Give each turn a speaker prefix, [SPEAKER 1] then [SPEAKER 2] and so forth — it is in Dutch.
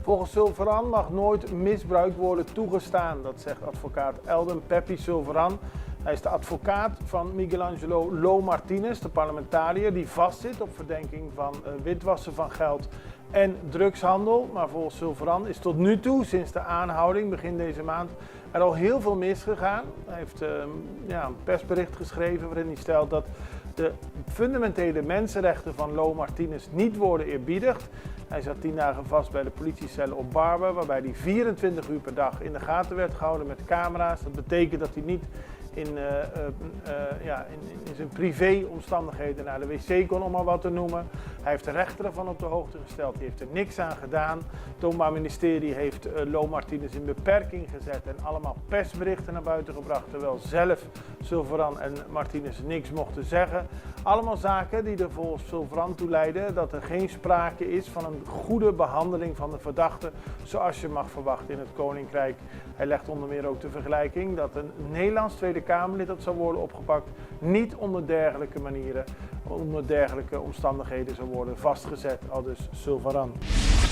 [SPEAKER 1] Volgens Silveran mag nooit misbruik worden toegestaan, dat zegt advocaat Eldon Pepi Silveran. Hij is de advocaat van Miguelangelo Lo Martinez, de parlementariër die vastzit op verdenking van witwassen van geld en drugshandel. Maar volgens Silveran is tot nu toe, sinds de aanhouding begin deze maand, er al heel veel misgegaan. Hij heeft een persbericht geschreven waarin hij stelt dat de fundamentele mensenrechten van Lo Martinez niet worden eerbiedigd. Hij zat 10 dagen vast bij de politiecel op Barber, waarbij hij 24 uur per dag in de gaten werd gehouden met camera's. Dat betekent dat hij niet in zijn privé-omstandigheden naar de wc kon, om maar wat te noemen. Hij heeft de rechter ervan op de hoogte gesteld, die heeft er niks aan gedaan. Het Openbaar Ministerie heeft Lo Martinez in beperking gezet en allemaal persberichten naar buiten gebracht, terwijl zelf Silveran en Martinez niks mochten zeggen. Allemaal zaken die er volgens Silveran toe leiden dat er geen sprake is van een goede behandeling van de verdachte, zoals je mag verwachten in het Koninkrijk. Hij legt onder meer ook de vergelijking dat een Nederlands Tweede Kamerlid dat zou worden opgepakt niet onder dergelijke manieren, onder dergelijke omstandigheden zou worden vastgezet, aldus Silveran.